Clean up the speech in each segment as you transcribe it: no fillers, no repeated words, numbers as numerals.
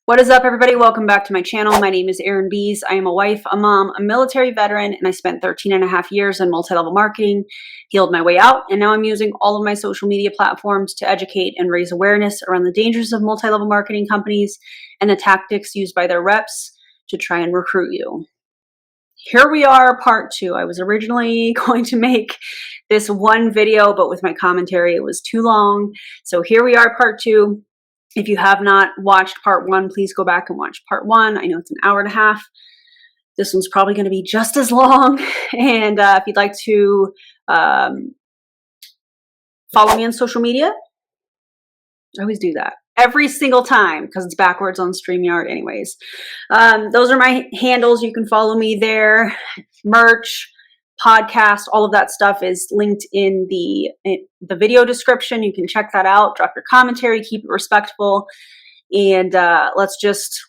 What is up, everybody? Welcome back to my channel. My name is Erin Bees. I am a wife, a mom, a military veteran, and I spent 13 and a half years in multi-level marketing, healed my way out, and now I'm using all of my social media platforms to educate and raise awareness around the dangers of multi-level marketing companies and the tactics used by their reps to try and recruit you. Here we are, part 2. I was originally going to make this one video, but with my commentary, it was too long. So here we are, part 2. If you have not watched part 1, please go back and watch part 1. I know it's an hour and a half. This one's probably going to be just as long. And if you'd like to follow me on social media, I always do that every single time because it's backwards on StreamYard anyways. Those are my handles. You can follow me there. Merch, podcast, all of that stuff is linked in the video description. You can check that out. Drop your commentary, keep it respectful, and let's just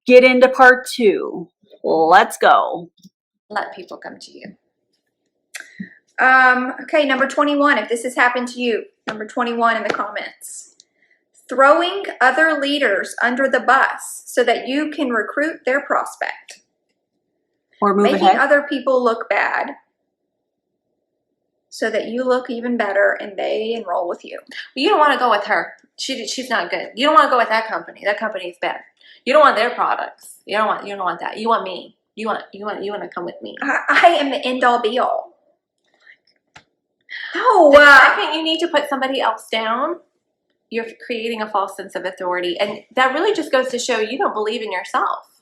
get into part 2. Let's go. Let people come to you. Okay, number 21. If this has happened to you, number 21 in the comments. Throwing other leaders under the bus so that you can recruit their prospect. Or move making ahead. Other people look bad so that you look even better and they enroll with you. You don't want to go with her. She's not good. You don't want to go with that company. That company is bad. You don't want their products. You don't want that. You want me. You want to come with me. I am the end all be all. No. The second you need to put somebody else down, you're creating a false sense of authority. And that really just goes to show you don't believe in yourself.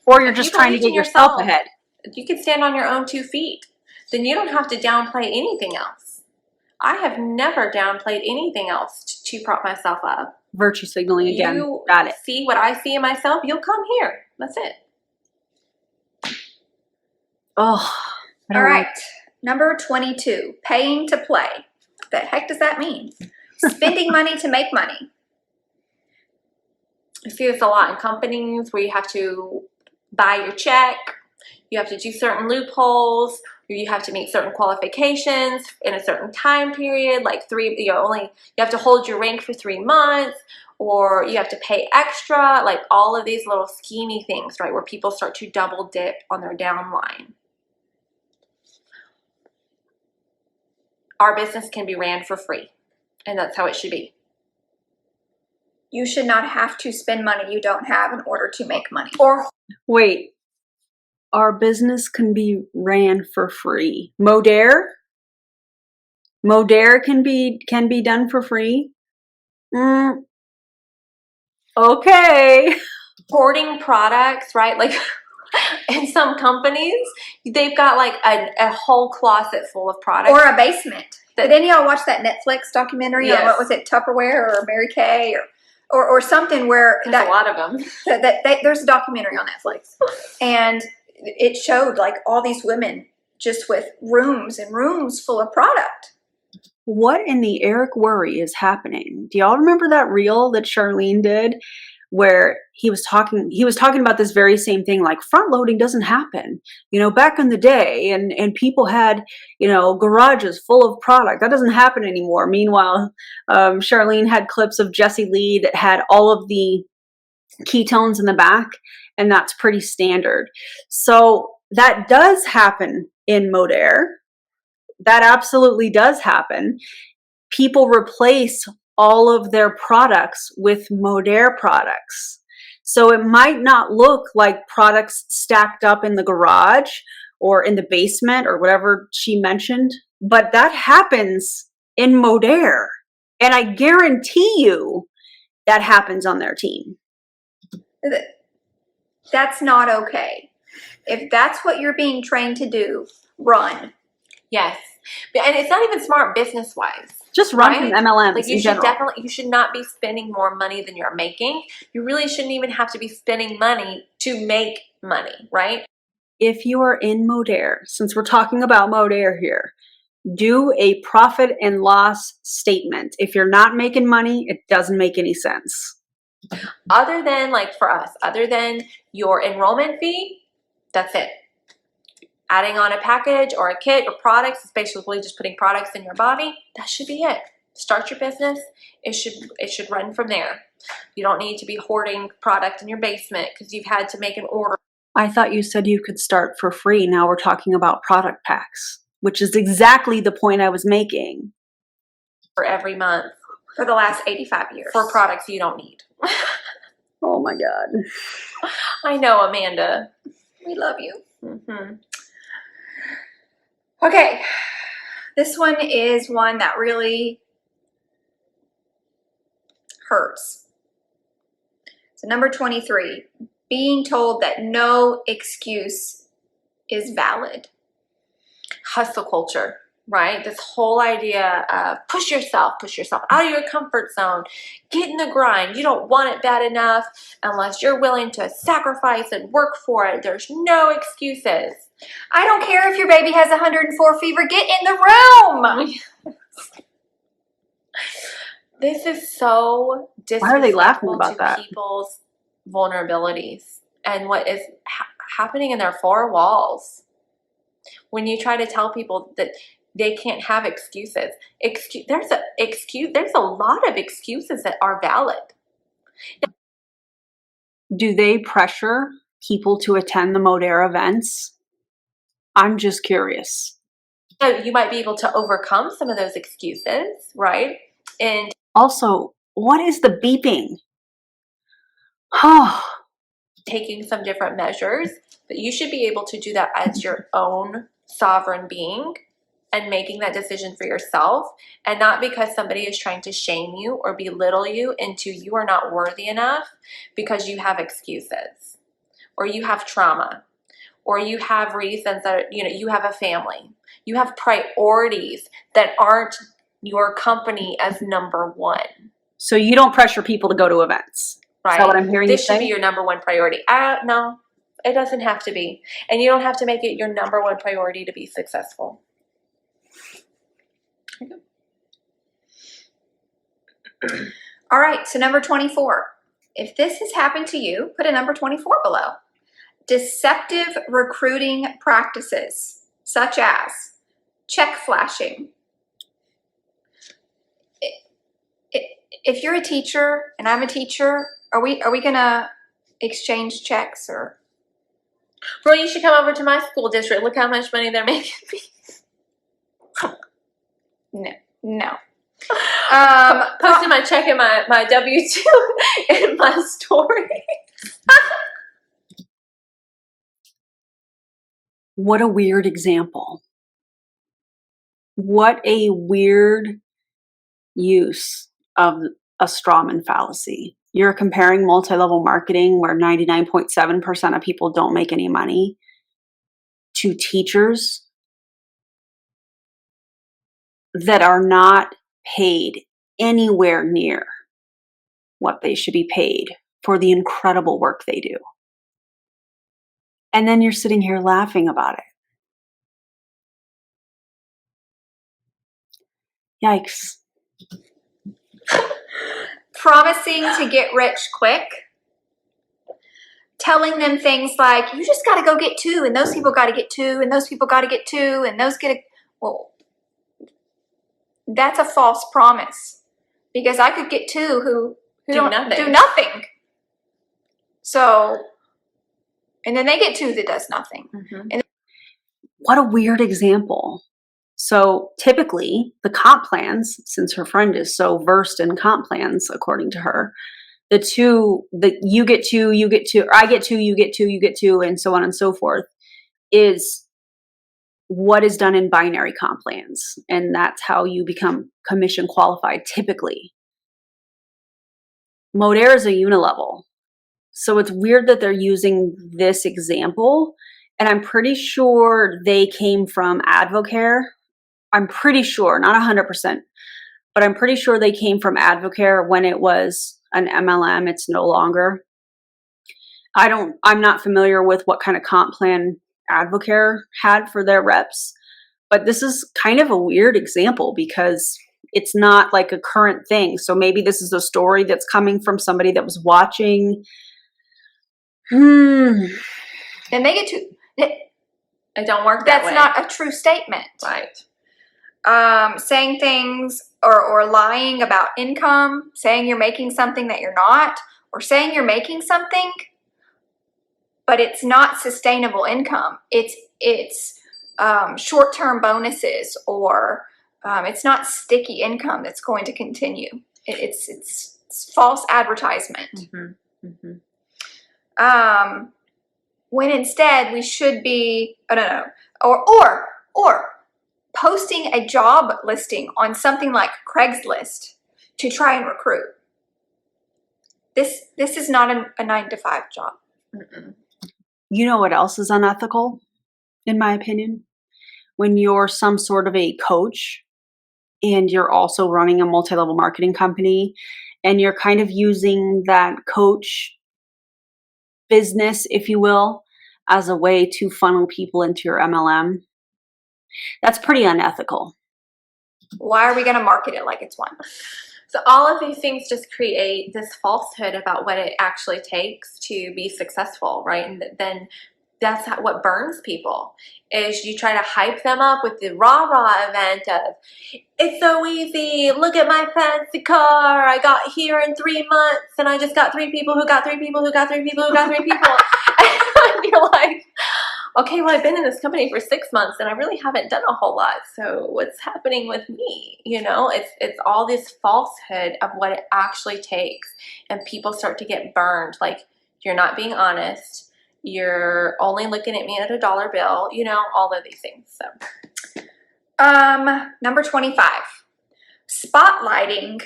Or you're just trying to get yourself ahead. You can stand on your own 2 feet. Then you don't have to downplay anything else. I have never downplayed anything else to prop myself up. Virtue signaling again. You got it. See what I see in myself, you'll come here. That's it. Oh. All right. Number 22. Paying to play. What the heck does that mean? Spending money to make money. I see this a lot in companies where you have to buy your check, you have to do certain loopholes, or you have to meet certain qualifications in a certain time period, like you have to hold your rank for 3 months, or you have to pay extra, like all of these little schemy things, right, where people start to double dip on their downline. Our business can be ran for free, and that's how it should be. You should not have to spend money you don't have in order to make money. Or wait, our business can be ran for free. Modere can be done for free. Okay. hoarding products, right? Like in some companies, they've got like a whole closet full of products. Or a basement. Did any of y'all watch that Netflix documentary on, what was it, Tupperware or Mary Kay or something where there's a lot of them. There's a documentary on Netflix, and it showed like all these women just with rooms and rooms full of product. What in the Eric Worry is happening? Do y'all remember that reel that Charlene did where he was talking about this very same thing, like front loading doesn't happen, back in the day, and people had, garages full of product. That doesn't happen anymore. Meanwhile, Charlene had clips of Jessie Lee that had all of the ketones in the back, and that's pretty standard. So that does happen in Modere. That absolutely does happen. People replace all of their products with Modere products. So it might not look like products stacked up in the garage or in the basement or whatever she mentioned, but that happens in Modere. And I guarantee you that happens on their team. That's not okay. If that's what you're being trained to do, run. Yes. And it's not even smart business-wise. Just run from MLMs like you should not be spending more money than you're making. You really shouldn't even have to be spending money to make money, right? If you are in Modere, since we're talking about Modere here, do a profit and loss statement. If you're not making money, it doesn't make any sense. Other than, like for us, other than your enrollment fee, that's it. Adding on a package or a kit or products, is basically just putting products in your body. That should be it. Start your business. It should run from there. You don't need to be hoarding product in your basement because you've had to make an order I thought you said you could start for free. Now we're talking about product packs, which is exactly the point I was making. for every month For the last 85 years. for products you don't need. Oh my God. I know, Amanda. We love you. Mm-hmm. Okay. This one is one that really hurts. So number 23, being told that no excuse is valid. Hustle culture, right? This whole idea of push yourself out of your comfort zone, get in the grind. You don't want it bad enough unless you're willing to sacrifice and work for it. There's no excuses. I don't care if your baby has 104 fever, get in the room. This is so Why are they laughing disrespectful about to that? people's vulnerabilities and what is happening in their four walls. When you try to tell people that they can't have excuses, there's a lot of excuses that are valid. Do they pressure people to attend the Modere events? I'm just curious. So you might be able to overcome some of those excuses, right? And Also, what is the beeping? Oh, taking some different measures, but you should be able to do that as your own sovereign being and making that decision for yourself, and not because somebody is trying to shame you or belittle you into you are not worthy enough because you have excuses or you have trauma or you have reasons that, you have a family, you have priorities that aren't your company as number one. so you don't pressure people to go to events. Right. Is that what I'm hearing you This should say? be your number one priority. No, it doesn't have to be. And you don't have to make it your number one priority to be successful. All right, so number 24. If this has happened to you, put a number 24 below. Deceptive recruiting practices, such as check flashing. If you're a teacher and I'm a teacher, are we gonna exchange checks or? Bro, you should come over to my school district. Look how much money they're making me. No. Posting my check in my W-2 in my story. What a weird example. What a weird use of a strawman fallacy. You're comparing multi-level marketing where 99.7% of people don't make any money to teachers that are not paid anywhere near what they should be paid for the incredible work they do. And then you're sitting here laughing about it. Yikes. Promising to get rich quick. Telling them things like, you just got to go get 2, and those people got to get 2, and those people got to get 2, and those get a... Well, that's a false promise. Because I could get 2 who Do nothing. So, and then they get 2 that does nothing. Mm-hmm. And what a weird example. So typically the comp plans, since her friend is so versed in comp plans, according to her, the 2 that you get 2, or I get 2, you get 2, you get 2, and so on and so forth, is what is done in binary comp plans. And that's how you become commission qualified typically. Modere is a unilevel. So it's weird that they're using this example. And I'm pretty sure they came from Advocare. I'm pretty sure, not 100%, but I'm pretty sure they came from Advocare when it was an MLM. It's no longer. I'm not familiar with what kind of comp plan Advocare had for their reps, but this is kind of a weird example because it's not like a current thing. So maybe this is a story that's coming from somebody that was watching. then they get 2. It don't work that way. That's not a true statement. Right. saying things or lying about income, saying you're making something that you're not, or saying you're making something, but it's not sustainable income. It's short-term bonuses, or it's not sticky income that's going to continue. It's false advertisement. Mm-hmm. Mm-hmm. When instead we should be, I don't know, or posting a job listing on something like Craigslist to try and recruit. This is not a 9-to-5 job. Mm-mm. You know what else is unethical, in my opinion? When you're some sort of a coach and you're also running a multi-level marketing company and you're kind of using that coach business, if you will, as a way to funnel people into your MLM. That's pretty unethical. Why are we going to market it like it's one? So all of these things just create this falsehood about what it actually takes to be successful, right? And then that's what burns people, is you try to hype them up with the rah-rah event of, it's so easy, look at my fancy car, I got here in 3 months, and I just got 3 people who got 3 people who got 3 people who got 3 people. And you're like, okay, well, I've been in this company for 6 months and I really haven't done a whole lot. So what's happening with me? You know, it's all this falsehood of what it actually takes. And people start to get burned. Like, you're not being honest. You're only looking at me at a dollar bill, you know, all of these things. So, Number 25, spotlighting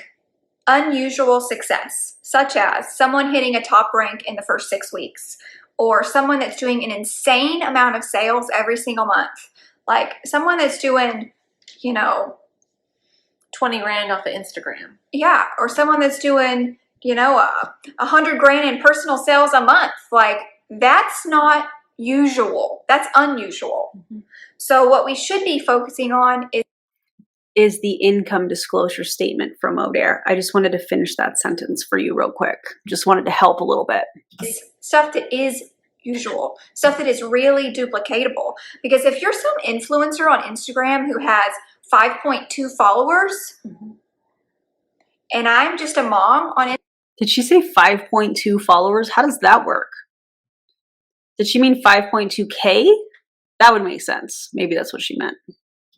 unusual success, such as someone hitting a top rank in the first 6 weeks, or someone that's doing an insane amount of sales every single month. Like someone that's doing, you know, 20 grand off of Instagram. Yeah, or someone that's doing, you know, 100 grand in personal sales a month. Like, that's not usual. That's unusual. Mm-hmm. So what we should be focusing on is the income disclosure statement from Modere. I just wanted to finish that sentence for you real quick. Just wanted to help a little bit. Stuff that is usual, stuff that is really duplicatable. Because if you're some influencer on Instagram who has 5.2 followers, Mm-hmm. and I'm just a mom on Instagram. Did she say 5.2 followers? How does that work? Did she mean 5.2K? That would make sense. Maybe that's what she meant.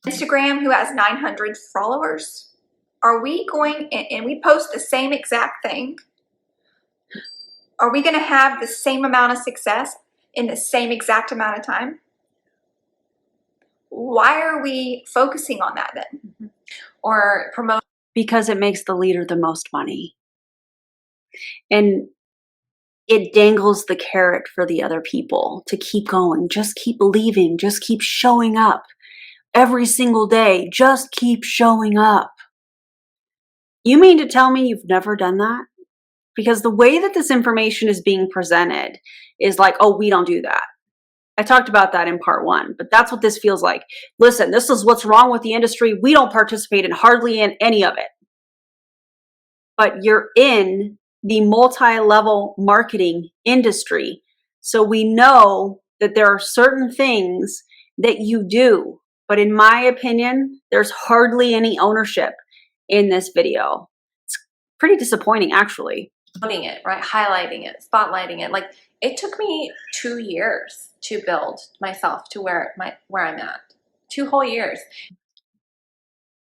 Instagram who has 900 followers, are we going, and we post the same exact thing, are we going to have the same amount of success in the same exact amount of time? Why are we focusing on that then? Mm-hmm. Or promote? Because it makes the leader the most money. And it dangles the carrot for the other people to keep going, just keep believing, just keep showing up. Every single day, just keep showing up. You mean to tell me you've never done that? Because the way that this information is being presented is like, oh, we don't do that. I talked about that in part 1, but that's what this feels like. Listen, this is what's wrong with the industry. We don't participate in hardly in any of it. But you're in the multi-level marketing industry. So we know that there are certain things that you do. But in my opinion, there's hardly any ownership in this video. It's pretty disappointing, actually. Promoting it, right? Highlighting it, spotlighting it. Like, it took me 2 years to build myself to where I'm at. 2 whole years.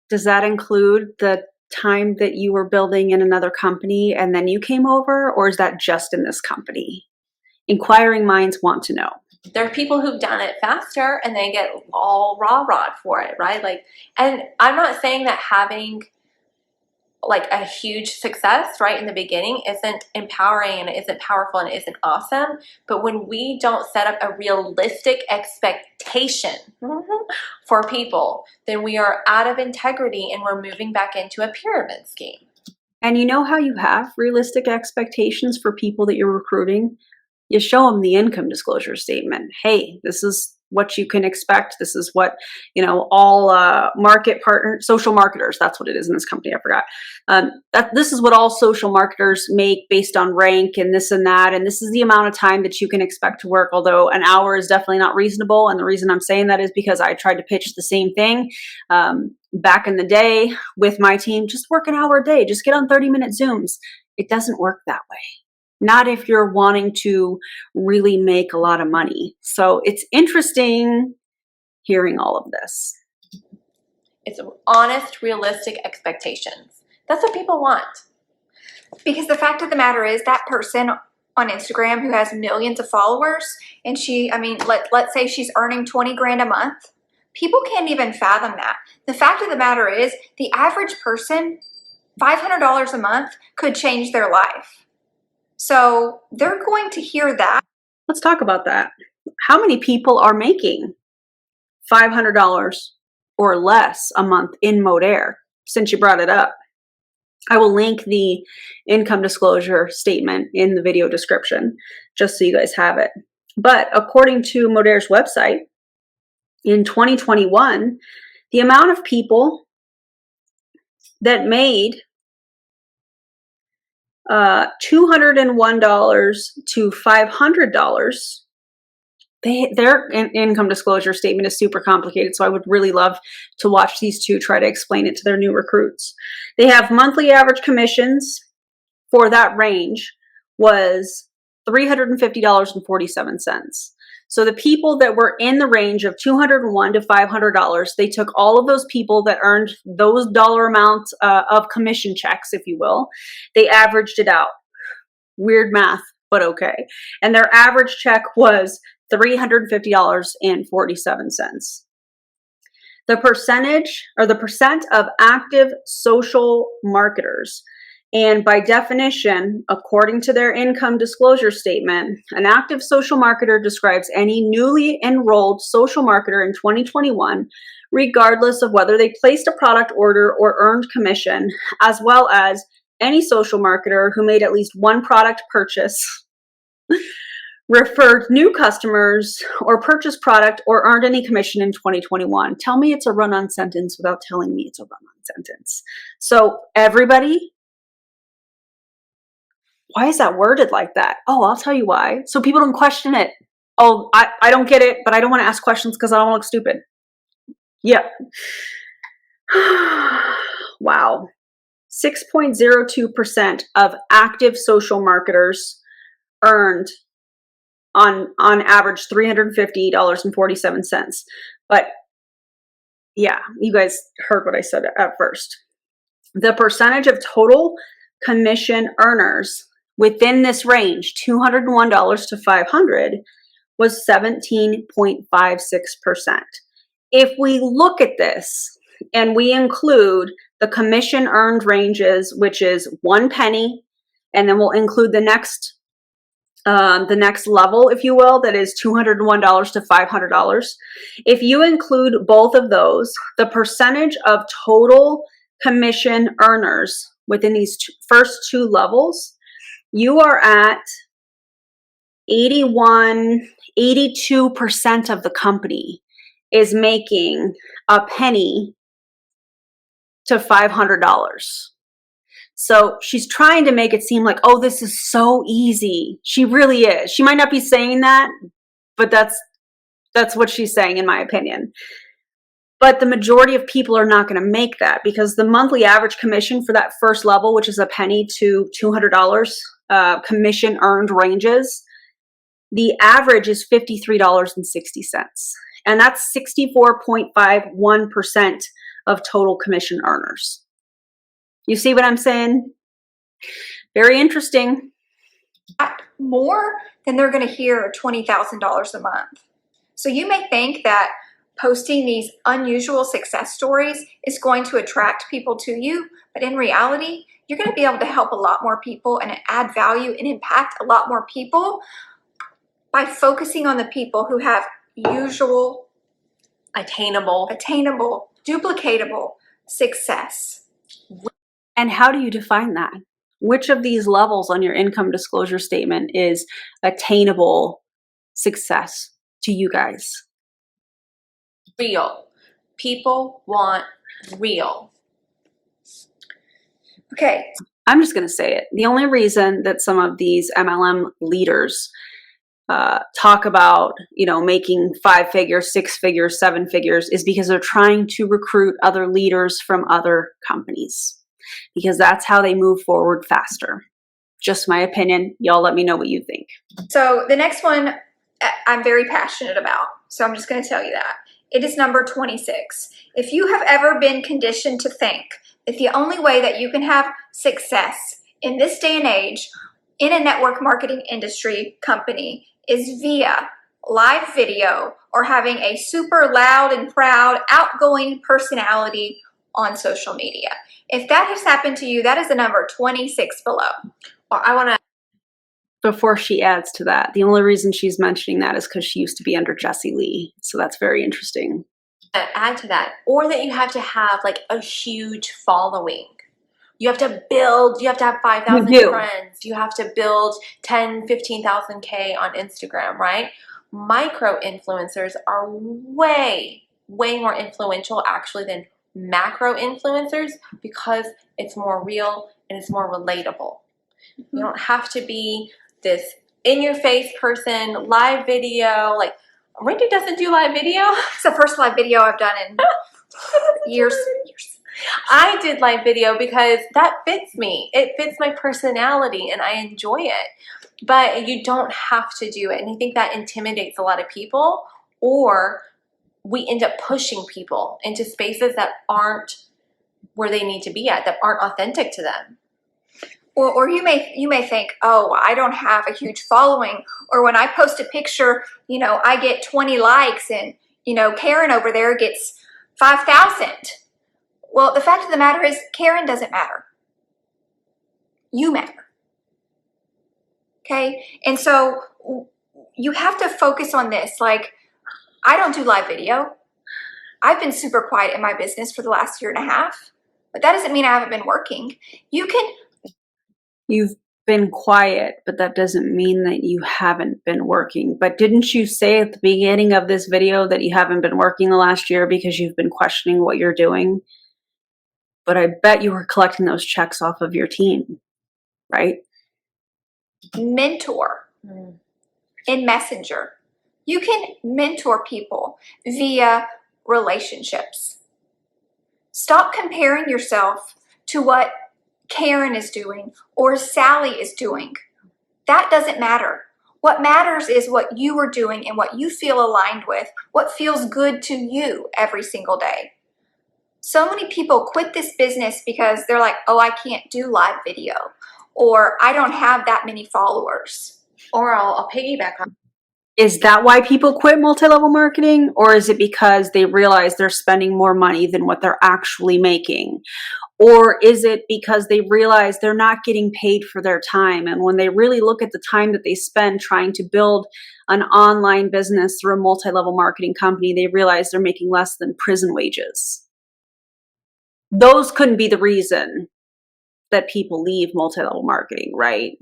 Does that include the time that you were building in another company and then you came over, or is that just in this company? Inquiring minds want to know. There are people who've done it faster and they get all rah-rah for it, right? Like, and I'm not saying that having like a huge success right in the beginning isn't empowering and it isn't powerful and it isn't awesome. But when we don't set up a realistic expectation for people, then we are out of integrity and we're moving back into a pyramid scheme. And you know how you have realistic expectations for people that you're recruiting? You show them the income disclosure statement. Hey, this is what you can expect. This is what, all market partners, social marketers, that's what it is in this company, I forgot. This is what all social marketers make based on rank and this and that. And this is the amount of time that you can expect to work, although an hour is definitely not reasonable. And the reason I'm saying that is because I tried to pitch the same thing back in the day with my team. Just work an hour a day. Just get on 30-minute Zooms. It doesn't work that way. Not if you're wanting to really make a lot of money. So it's interesting hearing all of this. It's honest, realistic expectations. That's what people want. Because the fact of the matter is that person on Instagram who has millions of followers and let's say she's earning 20 grand a month. People can't even fathom that. The fact of the matter is the average person, $500 a month could change their life. So they're going to hear that. Let's talk about that. How many people are making $500 or less a month in Modere, since you brought it up? I will link the income disclosure statement in the video description, just so you guys have it. But according to Modere's website, in 2021, the amount of people that made $201 to $500, their income disclosure statement is super complicated, so I would really love to watch these two try to explain it to their new recruits. They have monthly average commissions for that range was $350.47. So the people that were in the range of $201 to $500, they took all of those people that earned those dollar amounts of commission checks, if you will. They averaged it out. Weird math, but okay. And their average check was $350.47. The percentage or the percent of active social marketers. And by definition, according to their income disclosure statement, an active social marketer describes any newly enrolled social marketer in 2021, regardless of whether they placed a product order or earned commission, as well as any social marketer who made at least one product purchase, referred new customers, or purchased product or earned any commission in 2021. Tell me it's a run-on sentence without telling me it's a run-on sentence. So everybody. Why is that worded like that? Oh, I'll tell you why. So people don't question it. Oh, I don't get it, but I don't want to ask questions because I don't want to look stupid. Yeah. Wow. 6.02% of active social marketers earned on average $350.47. But yeah, you guys heard what I said at first. The percentage of total commission earners within this range, $201 to $500, was 17.56%. If we look at this and we include the commission earned ranges, which is 1 penny, and then we'll include the next level, if you will, that is $201 to $500. If you include both of those, the percentage of total commission earners within these first two levels, you are at 82% of the company is making a penny to $500. So she's trying to make it seem like, oh, this is so easy. She really is. She might not be saying that, but that's what she's saying, in my opinion. But the majority of people are not going to make that, because the monthly average commission for that first level, which is a penny to $200 commission earned ranges, the average is $53.60. And that's 64.51% of total commission earners. You see what I'm saying? Very interesting. More than they're going to hear $20,000 a month. So you may think that posting these unusual success stories is going to attract people to you, but in reality, you're going to be able to help a lot more people and add value and impact a lot more people by focusing on the people who have usual, Attainable, duplicatable success. And how do you define that? Which of these levels on your income disclosure statement is attainable success to you guys? Real. People want real. Okay. I'm just going to say it. The only reason that some of these MLM leaders talk about, making 5 figures, 6 figures, 7 figures is because they're trying to recruit other leaders from other companies, because that's how they move forward faster. Just my opinion. Y'all let me know what you think. So the next one I'm very passionate about. So I'm just going to tell you that. It is number 26. If you have ever been conditioned to think that the only way that you can have success in this day and age in a network marketing industry company is via live video or having a super loud and proud, outgoing personality on social media. If that has happened to you, that is the number 26 below. Well, I want to, Before she adds to that, the only reason she's mentioning that is because she used to be under Jessie Lee. So that's very interesting. add to that, or that you have to have like a huge following. You have to have 5,000 friends. You have to build 10, 15,000 K on Instagram, right? Micro influencers are way, way more influential actually than macro influencers because it's more real and it's more relatable. Mm-hmm. You don't have to be this in-your-face person, live video. Like, Randy doesn't do live video. It's the first live video I've done in years. I did live video because that fits me. It fits my personality and I enjoy it. But you don't have to do it. And I think that intimidates a lot of people, or we end up pushing people into spaces that aren't where they need to be at, that aren't authentic to them. Or you may think, oh, I don't have a huge following, or when I post a picture, I get 20 likes and, Karen over there gets 5,000. Well, the fact of the matter is Karen doesn't matter. You matter. Okay? And so you have to focus on this. Like, I don't do live video. I've been super quiet in my business for the last year and a half, but that doesn't mean I haven't been working. You've been quiet, but that doesn't mean that you haven't been working. But didn't you say at the beginning of this video that you haven't been working the last year because you've been questioning what you're doing? But I bet you were collecting those checks off of your team, right? Mentor in Messenger. You can mentor people via relationships. Stop comparing yourself to what Karen is doing or Sally is doing. That doesn't matter. What matters is what you are doing and what you feel aligned with, what feels good to you every single day. So many people quit this business because they're like, oh, I can't do live video, or I don't have that many followers. Or I'll piggyback on. Is that why people quit multi-level marketing? Or is it because they realize they're spending more money than what they're actually making? Or is it because they realize they're not getting paid for their time? And when they really look at the time that they spend trying to build an online business through a multi-level marketing company, they realize they're making less than prison wages. Those couldn't be the reason that people leave multi-level marketing, right?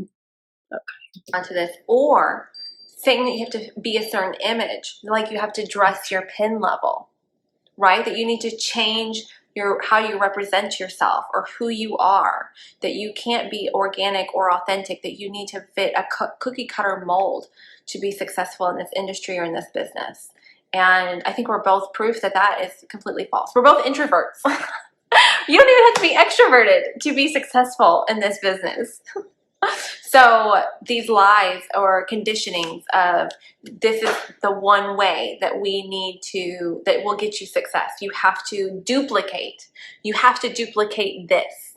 Okay. Onto this. Or saying that you have to be a certain image, like you have to dress your pin level, right? That you need to change how you represent yourself or who you are, that you can't be organic or authentic, that you need to fit a cookie cutter mold to be successful in this industry or in this business. And I think we're both proof that that is completely false. We're both introverts. You don't even have to be extroverted to be successful in this business. So these lies or conditionings of this is the one way that we need to, that will get you success. You have to duplicate. You have to duplicate this.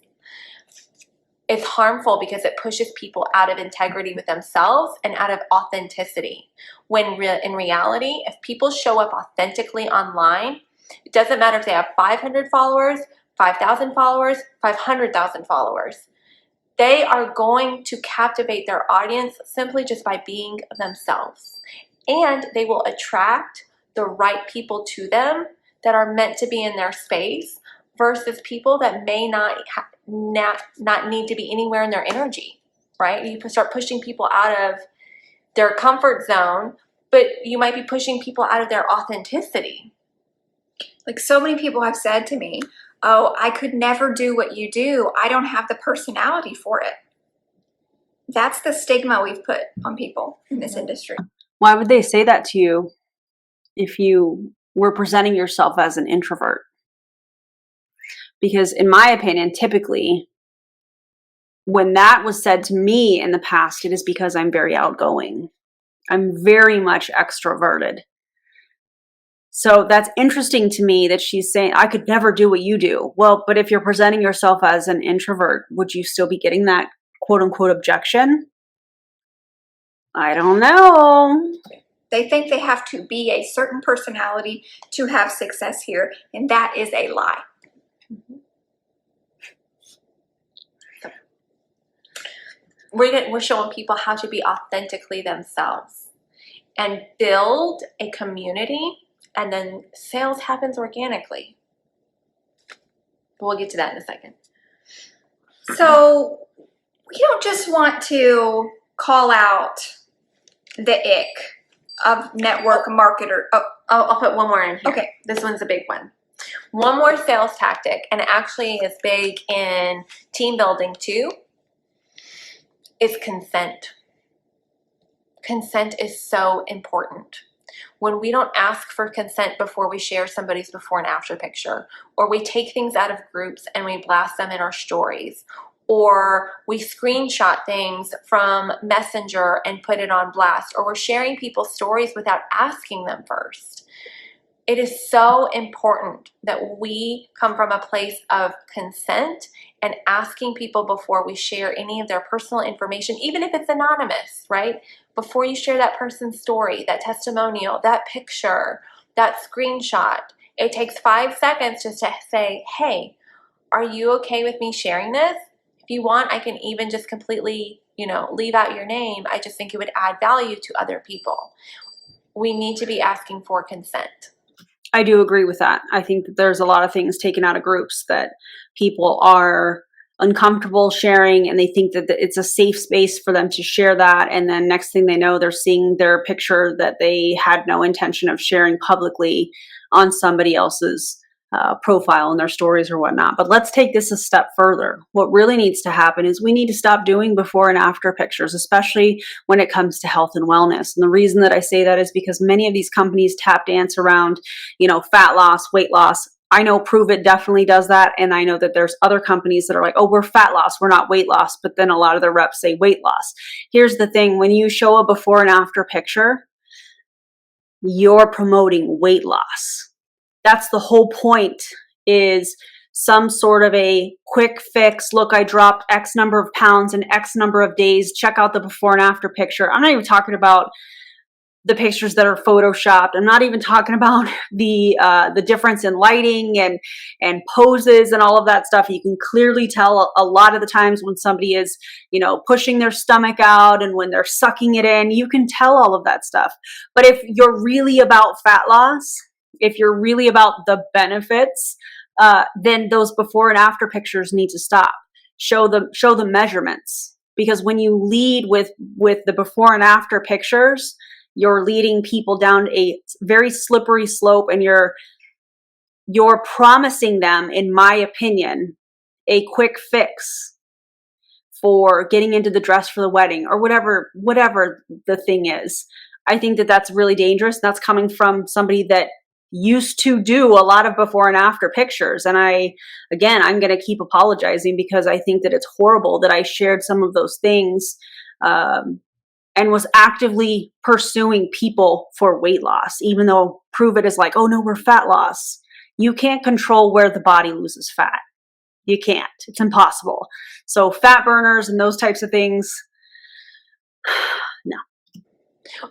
It's harmful because it pushes people out of integrity with themselves and out of authenticity. When in reality, if people show up authentically online, it doesn't matter if they have 500 followers, 5,000 followers, 500,000 followers. They are going to captivate their audience simply just by being themselves. And they will attract the right people to them that are meant to be in their space versus people that may not not need to be anywhere in their energy, right? You start pushing people out of their comfort zone, but you might be pushing people out of their authenticity. Like, so many people have said to me, oh, I could never do what you do. I don't have the personality for it. That's the stigma we've put on people in this industry. Why would they say that to you if you were presenting yourself as an introvert? Because in my opinion, typically, when that was said to me in the past, it is because I'm very outgoing. I'm very much extroverted. So that's interesting to me that she's saying, I could never do what you do. Well, but if you're presenting yourself as an introvert, would you still be getting that quote unquote objection? I don't know. They think they have to be a certain personality to have success here, and that is a lie. We're showing people how to be authentically themselves and build a community, and then sales happens organically. But we'll get to that in a second. So we don't just want to call out the ick of network marketer. Oh, I'll put one more in here. okay. This one's a big one. One more sales tactic, and it actually is big in team building too, is consent. Consent is so important. When we don't ask for consent before we share somebody's before and after picture, or we take things out of groups and we blast them in our stories, or we screenshot things from Messenger and put it on blast, or we're sharing people's stories without asking them first. It is so important that we come from a place of consent and asking people before we share any of their personal information, even if it's anonymous, right? Before you share that person's story, that testimonial, that picture, that screenshot, it takes 5 seconds just to say, hey, are you okay with me sharing this? If you want, I can even just completely, leave out your name. I just think it would add value to other people. We need to be asking for consent. I do agree with that. I think that there's a lot of things taken out of groups that people are uncomfortable sharing, and they think that it's a safe space for them to share that. And then next thing they know, they're seeing their picture that they had no intention of sharing publicly on somebody else's profile in their stories or whatnot. But let's take this a step further. What really needs to happen is we need to stop doing before and after pictures, especially when it comes to health and wellness. And the reason that I say that is because many of these companies tap dance around, fat loss, weight loss. I know Prove It definitely does that. And I know that there's other companies that are like, oh, we're fat loss, we're not weight loss. But then a lot of their reps say weight loss. Here's the thing. When you show a before and after picture, you're promoting weight loss. That's the whole point, is some sort of a quick fix. Look, I dropped X number of pounds in X number of days. Check out the before and after picture. I'm not even talking about the pictures that are photoshopped. I'm not even talking about the difference in lighting and poses and all of that stuff. You can clearly tell a lot of the times when somebody is, pushing their stomach out and when they're sucking it in. You can tell all of that stuff. But if you're really about fat loss, if you're really about the benefits, then those before and after pictures need to stop. Show the measurements, because when you lead with the before and after pictures, you're leading people down a very slippery slope, and you're promising them, in my opinion, a quick fix for getting into the dress for the wedding or whatever the thing is. I think that that's really dangerous. That's coming from somebody that used to do a lot of before and after pictures. And I'm going to keep apologizing, because I think that it's horrible that I shared some of those things and was actively pursuing people for weight loss, even though Prove It is like, oh no, we're fat loss. You can't control where the body loses fat. You can't. It's impossible. So fat burners and those types of things, no.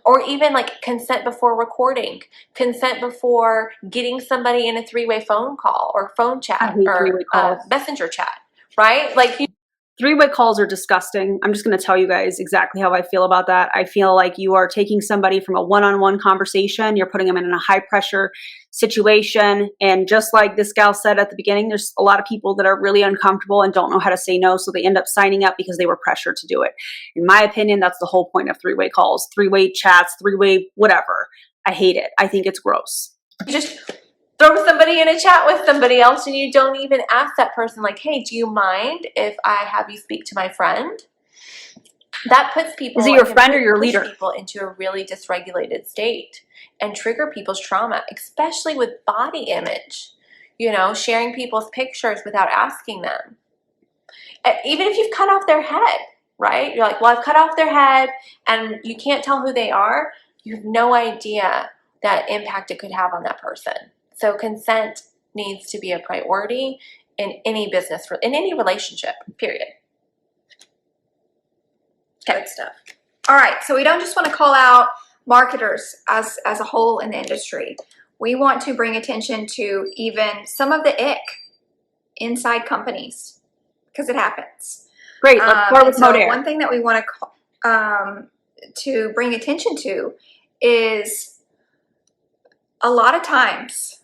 Or even like consent before recording, consent before getting somebody in a 3-way phone call or phone chat or messenger chat, right? Like Three-way calls are disgusting. I'm just going to tell you guys exactly how I feel about that. I feel like you are taking somebody from a one-on-one conversation, you're putting them in a high-pressure situation, and just like this gal said at the beginning, there's a lot of people that are really uncomfortable and don't know how to say no, so they end up signing up because they were pressured to do it. In my opinion, that's the whole point of three-way calls, three-way chats, three-way whatever. I hate it. I think it's gross. You just throw somebody in a chat with somebody else and you don't even ask that person, like, hey, do you mind if I have you speak to my friend? That puts people— Is it your friend or your leader? People into a really dysregulated state and trigger people's trauma, especially with body image. You know, sharing people's pictures without asking them. Even if you've cut off their head, right? You're like, well, I've cut off their head and you can't tell who they are. You have no idea that impact it could have on that person. So consent needs to be a priority in any business, in any relationship, period. Good stuff. All right, so we don't just want to call out marketers as a whole in the industry. We want to bring attention to even some of the ick inside companies, because it happens. Great, let's start with Modere. One thing that we want to bring attention to is a lot of times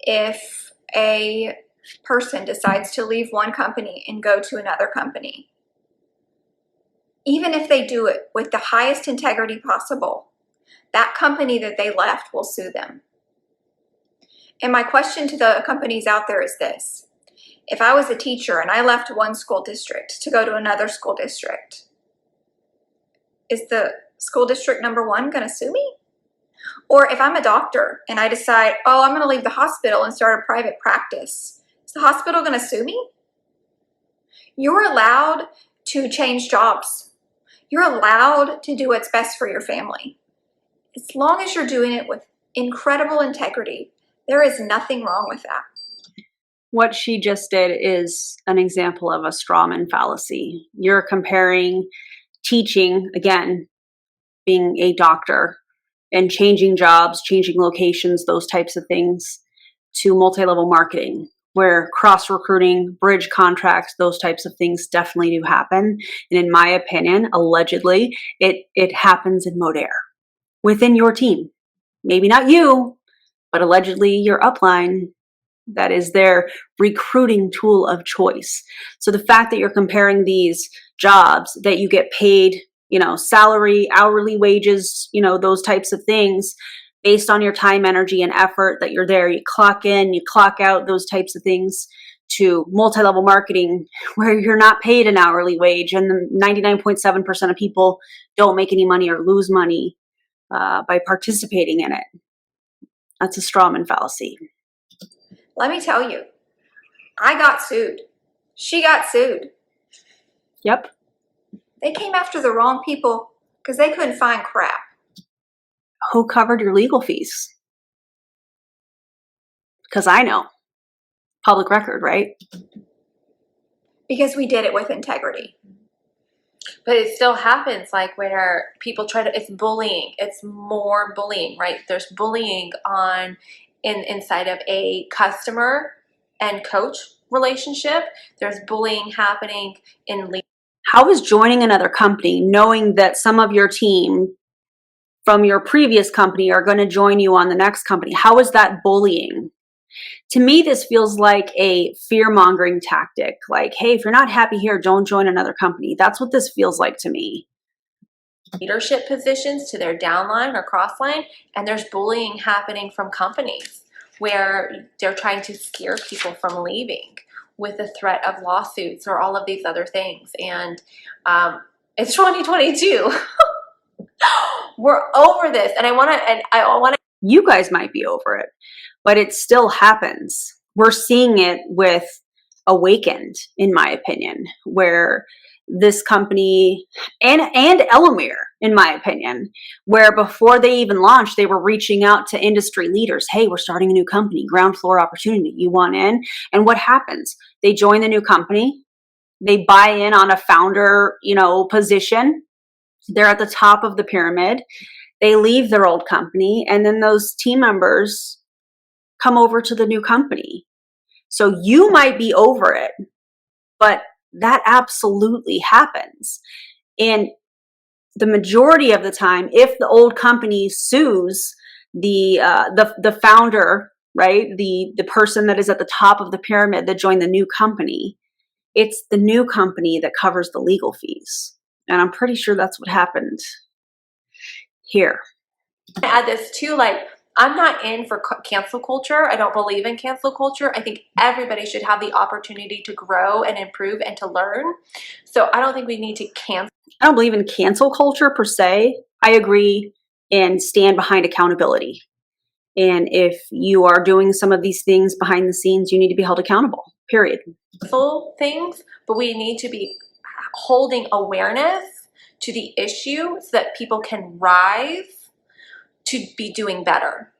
if a person decides to leave one company and go to another company, even if they do it with the highest integrity possible, that company that they left will sue them. And my question to the companies out there is this: if I was a teacher and I left one school district to go to another school district, is the school district number one going to sue me? Or if I'm a doctor and I decide, oh, I'm going to leave the hospital and start a private practice, is the hospital going to sue me? You're allowed to change jobs. You're allowed to do what's best for your family. As long as you're doing it with incredible integrity, there is nothing wrong with that. What she just did is an example of a strawman fallacy. You're comparing teaching, again, being a doctor, and changing jobs, changing locations, those types of things, to multi-level marketing, where cross-recruiting, bridge contracts, those types of things definitely do happen. And in my opinion, allegedly, it happens in Modere, within your team. Maybe not you, but allegedly your upline. That is their recruiting tool of choice. So the fact that you're comparing these jobs that you get paid, salary, hourly wages, those types of things based on your time, energy, and effort that you're there, you clock in, you clock out, those types of things, to multi-level marketing where you're not paid an hourly wage and the 99.7% of people don't make any money or lose money by participating in it. That's a strawman fallacy. Let me tell you, I got sued. She got sued. Yep. They came after the wrong people because they couldn't find crap. Who covered your legal fees? Because I know. Public record, right? Because we did it with integrity. But it still happens, like where people it's bullying. It's more bullying, right? There's bullying inside of a customer and coach relationship. There's bullying happening in leadership. How is joining another company, knowing that some of your team from your previous company are going to join you on the next company, how is that bullying? To me, this feels like a fear-mongering tactic. Like, hey, if you're not happy here, don't join another company. That's what this feels like to me. Leadership positions to their downline or crossline, and there's bullying happening from companies where they're trying to scare people from leaving with the threat of lawsuits or all of these other things. And it's 2022. We're over this, and I want to. You guys might be over it, but it still happens. We're seeing it with Awakened, in my opinion, where this company and Elamir, in my opinion, where before they even launched, they were reaching out to industry leaders. Hey, we're starting a new company, ground floor opportunity. You want in? And what happens? They join the new company. They buy in on a founder, position. They're at the top of the pyramid. They leave their old company, and then those team members come over to the new company. So you might be over it, but that absolutely happens. And the majority of the time, if the old company sues the founder, right, the person that is at the top of the pyramid that joined the new company, it's the new company that covers the legal fees. And I'm pretty sure that's what happened here. Add this too, like, I'm not in for cancel culture. I don't believe in cancel culture. I think everybody should have the opportunity to grow and improve and to learn. So I don't think we need to cancel. I don't believe in cancel culture per se. I agree and stand behind accountability. And if you are doing some of these things behind the scenes, you need to be held accountable, period. Things, but we need to be holding awareness to the issue so that people can rise to be doing better,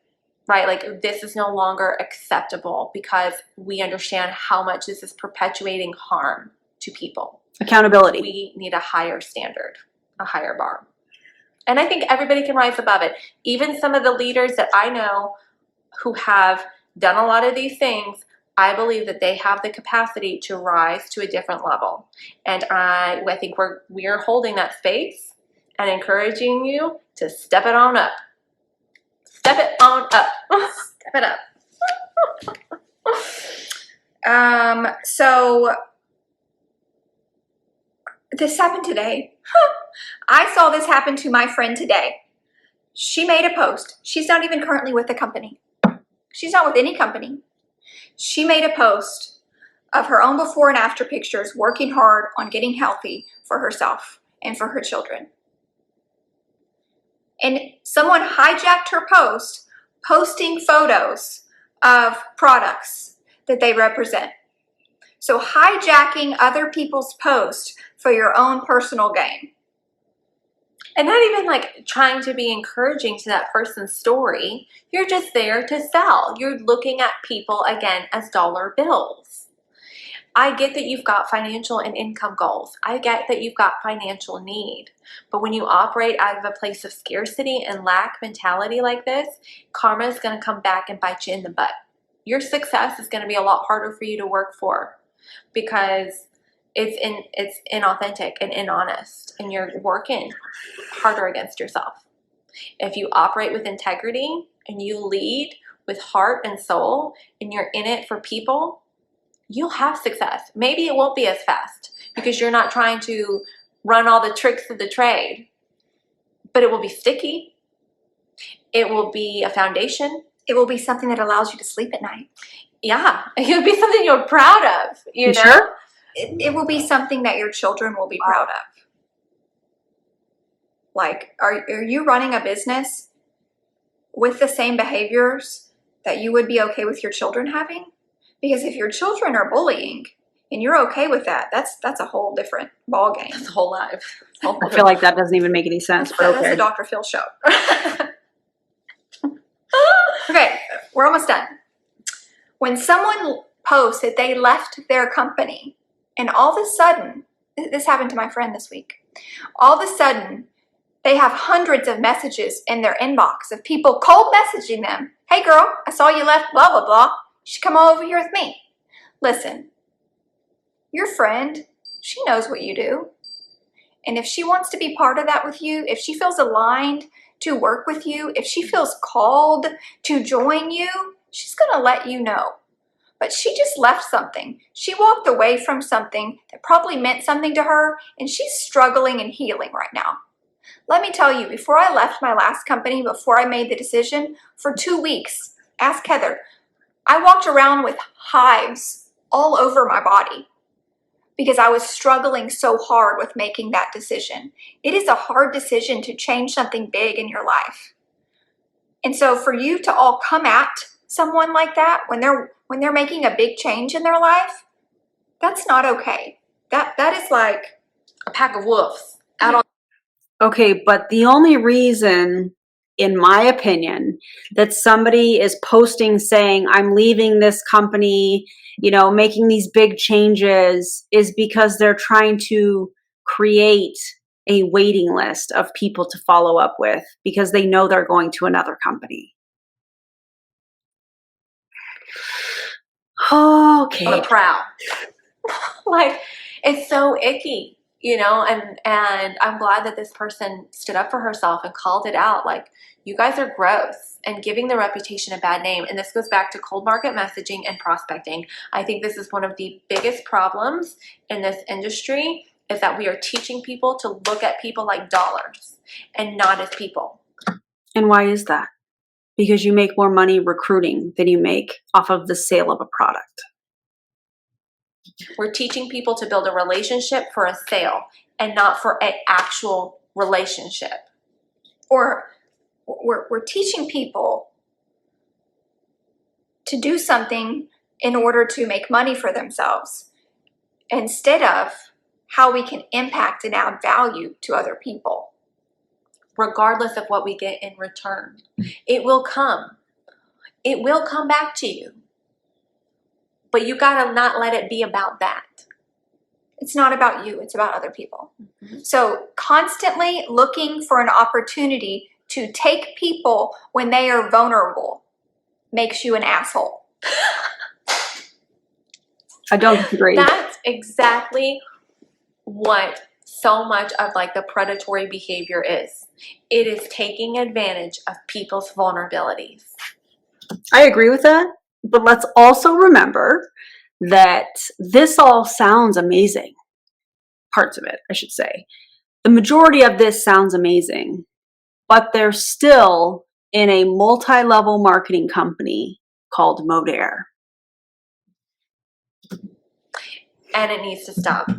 right? Like, this is no longer acceptable because we understand how much this is perpetuating harm to people. Accountability. We need a higher standard, a higher bar. And I think everybody can rise above it. Even some of the leaders that I know who have done a lot of these things, I believe that they have the capacity to rise to a different level. And I think we're holding that space and encouraging you to step it on up. Step it on up. Step it up. So this happened today. I saw this happen to my friend today. She made a post. She's not even currently with the company. She's not with any company. She made a post of her own before and after pictures, working hard on getting healthy for herself and for her children. And someone hijacked her post, posting photos of products that they represent. So hijacking other people's posts for your own personal gain. And not even like trying to be encouraging to that person's story. You're just there to sell. You're looking at people, again, as dollar bills. I get that you've got financial and income goals. I get that you've got financial need. But when you operate out of a place of scarcity and lack mentality like this, karma is going to come back and bite you in the butt. Your success is going to be a lot harder for you to work for because it's inauthentic and inhonest, and you're working harder against yourself. If you operate with integrity and you lead with heart and soul and you're in it for people, you'll have success. Maybe it won't be as fast because you're not trying to run all the tricks of the trade, but it will be sticky. It will be a foundation. It will be something that allows you to sleep at night. Yeah, it'll be something you're proud of. You know? Sure? It will be something that your children will be proud of. Like, are you running a business with the same behaviors that you would be okay with your children having? Because if your children are bullying and you're okay with that, that's a whole different ballgame. That's a whole life. I feel like that doesn't even make any sense, but That's okay. the Dr. Phil show. Okay, we're almost done. When someone posts that they left their company and all of a sudden, this happened to my friend this week, all of a sudden they have hundreds of messages in their inbox of people cold messaging them. Hey girl, I saw you left blah, blah, blah. You should come over here with me. Listen, your friend, she knows what you do. And if she wants to be part of that with you, if she feels aligned to work with you, if she feels called to join you, she's going to let you know. But she just left something. She walked away from something that probably meant something to her, and she's struggling and healing right now. Let me tell you, before I left my last company, before I made the decision, for 2 weeks, ask Heather, I walked around with hives all over my body because I was struggling so hard with making that decision. It is a hard decision to change something big in your life. And so for you to all come at someone like that when they're making a big change in their life, that's not okay. That is like A pack of wolves out on. Okay, but the only reason, in my opinion, that somebody is posting saying, I'm leaving this company, making these big changes is because they're trying to create a waiting list of people to follow up with because they know they're going to another company. Okay. On the prowl. Like, It's so icky, you know, and I'm glad that this person stood up for herself and called it out. Like, you guys are gross and giving the reputation a bad name. And this goes back to cold market messaging and prospecting. I think this is one of the biggest problems in this industry, is that we are teaching people to look at people like dollars and not as people. And why is that? Because you make more money recruiting than you make off of the sale of a product. We're teaching people to build a relationship for a sale and not for an actual relationship. Or we're teaching people to do something in order to make money for themselves, instead of how we can impact and add value to other people. Regardless of what we get in return, it will come. It will come back to you. But you gotta not let it be about that. It's not about you, it's about other people. So constantly looking for an opportunity to take people when they are vulnerable makes you an asshole. I don't disagree. That's exactly what so much of like the predatory behavior is. It is taking advantage of people's vulnerabilities. I agree with that. But let's also remember that this all sounds amazing. Parts of it, I should say. The majority of this sounds amazing, but they're still in a multi-level marketing company called Modere. And it needs to stop.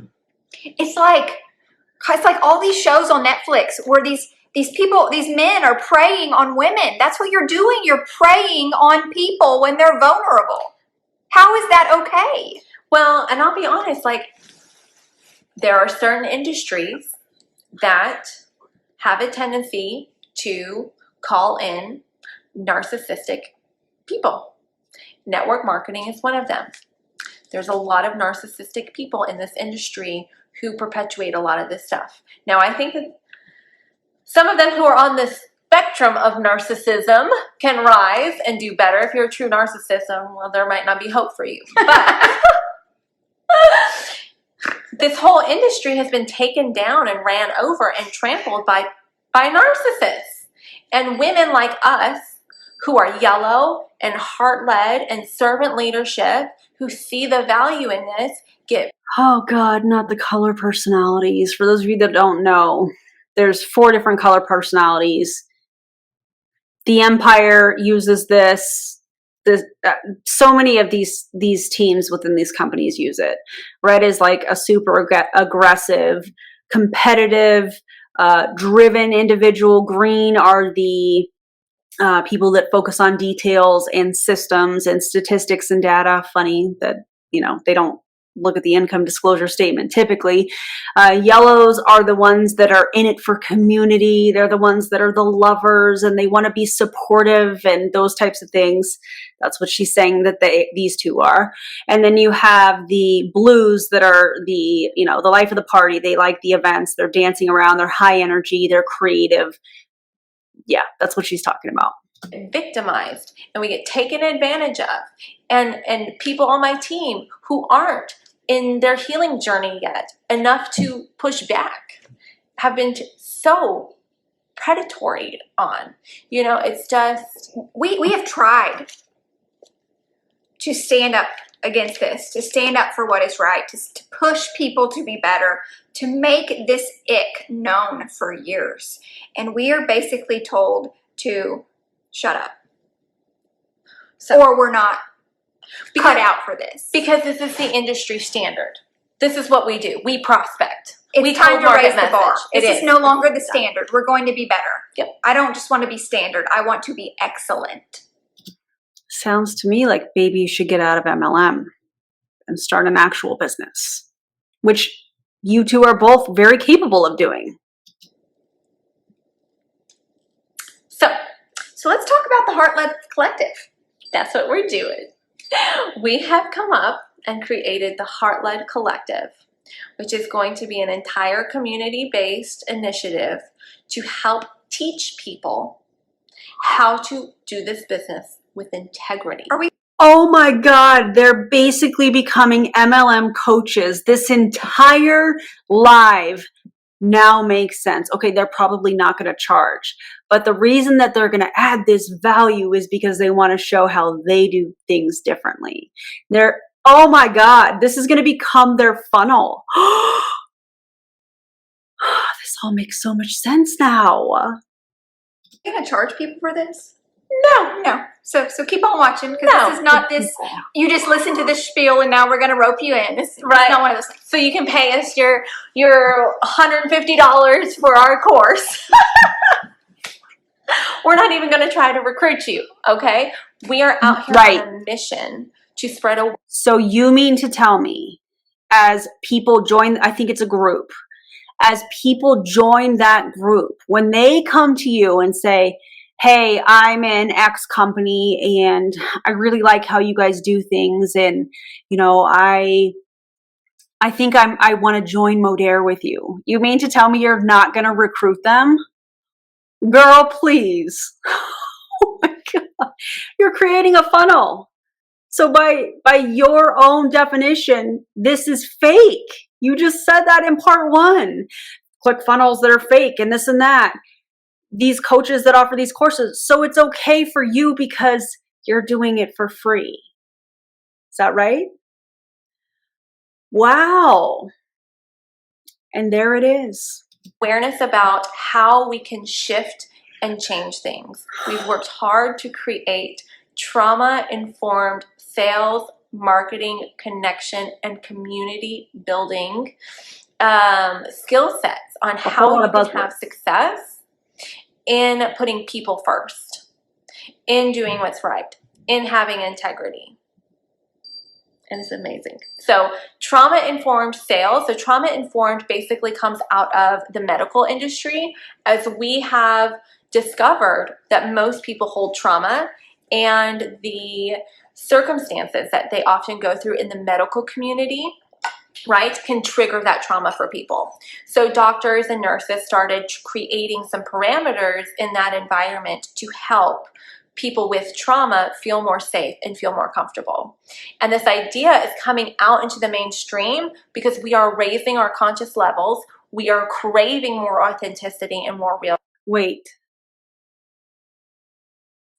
It's like all these shows on Netflix where these people, these men are preying on women. That's what you're doing. You're preying on people when they're vulnerable. How is that okay? Well, and I'll be honest, like, there are certain industries that have a tendency to call in narcissistic people. Network marketing is one of them. There's a lot of narcissistic people in this industry who perpetuate a lot of this stuff. Now, I think that some of them who are on the spectrum of narcissism can rise and do better. If you're a true narcissist, well, there might not be hope for you. But this whole industry has been taken down and ran over and trampled by narcissists. And women like us, who are yellow and heart-led and servant leadership, who see the value in this, get... Oh God, not the color personalities. For those of you that don't know, there's 4 different color personalities. The Empire uses this. So many of these teams within these companies use it. Red is like a super aggressive, competitive, driven individual. Green are the people that focus on details and systems and statistics and data. Funny that, you know, they don't look at the income disclosure statement typically. Yellows are the ones that are in it for community. They're the ones that are the lovers and they want to be supportive and those types of things. That's what she's saying that these 2 are. And then you have the blues that are the, you know, the life of the party. They like the events. They're dancing around. They're high energy. They're creative. Yeah, that's what she's talking about. Victimized, and we get taken advantage of. And people on my team who aren't in their healing journey yet enough to push back have been so predatory on. You know, it's just... We have tried to stand up against this, to stand up for what is right, to push people to be better, to make this ick known for years. And we are basically told to shut up. So, or we're not cut out for this. Because this is the industry standard. This is what we do. We prospect. It's time to raise the bar. This is no longer the standard. standard. We're going to be better. Yep. I don't just want to be standard. I want to be excellent. Sounds to me like maybe you should get out of MLM and start an actual business, which you 2 are both very capable of doing. So let's talk about the Heart-Led Collective. That's what we're doing. We have come up and created the Heart-Led Collective, which is going to be an entire community-based initiative to help teach people how to do this business with integrity. Are we Oh my God, they're basically becoming MLM coaches. This entire live now makes sense. Okay, they're probably not going to charge, but the reason that they're going to add this value is because they want to show how they do things differently. Oh my God, this is going to become their funnel. This all makes so much sense now. Are you gonna charge people for this? No. No. So keep on watching, because No. this is not this. You just listen to this spiel and now we're gonna rope you in. It's Right. not one of those things. So you can pay us your $150 for our course. We're not even going to try to recruit you, okay? We are out here Right. on a mission to spread awareness. So you mean to tell me, as people join, I think it's a group, as people join that group, when they come to you and say, hey, I'm in X company and I really like how you guys do things, and I think I want to join Modere with you. You mean to tell me you're not going to recruit them? Girl, please. Oh my God. You're creating a funnel. So by your own definition, this is fake. You just said that in part 1. Click funnels that are fake and this and that. These coaches that offer these courses. So it's okay for you because you're doing it for free. Is that right? Wow. And there it is. Awareness about how we can shift and change things. We've worked hard to create trauma-informed sales, marketing, connection, and community building skill sets on how you can have success in putting people first, in doing what's right, in having integrity. And it's amazing. So trauma-informed sales. So trauma-informed basically comes out of the medical industry, as we have discovered that most people hold trauma, and the circumstances that they often go through in the medical community, right, can trigger that trauma for people. So doctors and nurses started creating some parameters in that environment to help people with trauma feel more safe and feel more comfortable. And this idea is coming out into the mainstream because we are raising our conscious levels. We are craving more authenticity and more real. Wait.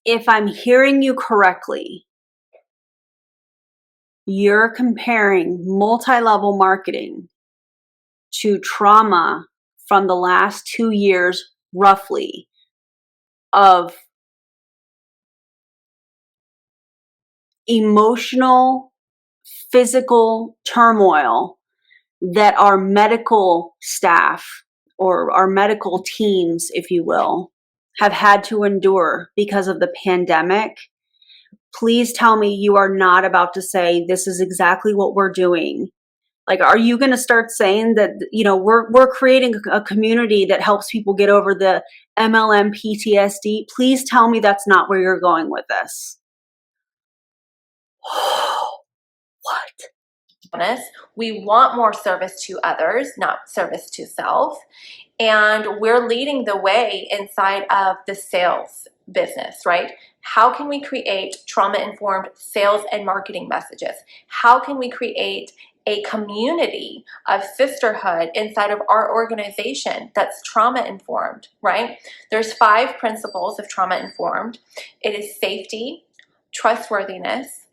If I'm hearing you correctly, you're comparing multi-level marketing to trauma from the last 2 years, roughly, of emotional, physical turmoil that our medical staff, or our medical teams, if you will, have had to endure because of the pandemic. Please tell me you are not about to say this is exactly what we're doing. Like, are you going to start saying that, we're creating a community that helps people get over the MLM PTSD? Please tell me that's not where you're going with this. What? We want more service to others, not service to self. And we're leading the way inside of the sales business, right? How can we create trauma-informed sales and marketing messages? How can we create a community of sisterhood inside of our organization that's trauma-informed, right? There's 5 principles of trauma-informed. It is safety, trustworthiness,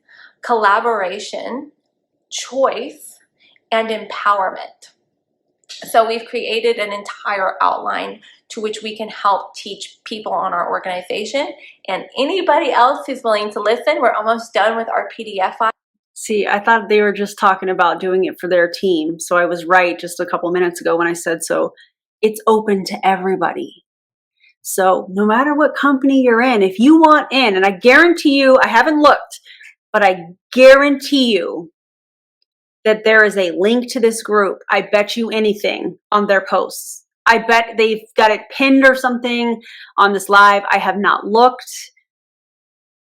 collaboration, choice, and empowerment. So we've created an entire outline to which we can help teach people on our organization, and anybody else who's willing to listen. We're almost done with our PDF file. See, I thought they were just talking about doing it for their team. So I was right just a couple minutes ago when I said so. It's open to everybody. So no matter what company you're in, if you want in, and I guarantee you, I haven't looked, but I guarantee you that there is a link to this group. I bet you anything on their posts. I bet they've got it pinned or something on this live. I have not looked,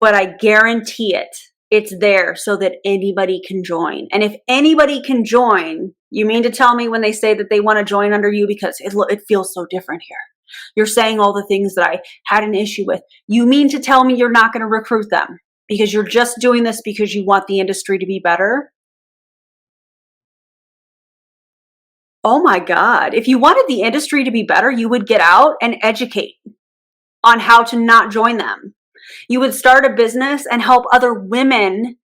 but I guarantee it. It's there so that anybody can join. And if anybody can join, you mean to tell me when they say that they want to join under you because it feels so different here. You're saying all the things that I had an issue with. You mean to tell me you're not going to recruit them? because you're just doing this because you want the industry to be better. Oh my God. If you wanted the industry to be better, you would get out and educate on how to not join them. You would start a business and help other women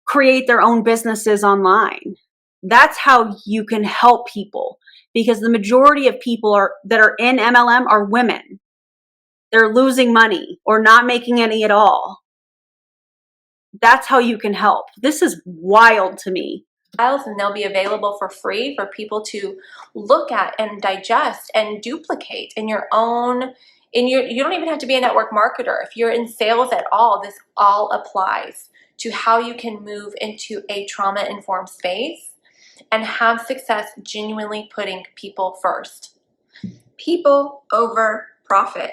create their own businesses online. That's how you can help people, because the majority of people that are in MLM are women. They're losing money or not making any at all. That's how you can help. This is wild to me. And they'll be available for free for people to look at and digest and duplicate in your own, you don't even have to be a network marketer. If you're in sales at all, this all applies to how you can move into a trauma-informed space and have success genuinely putting people first. People over profit.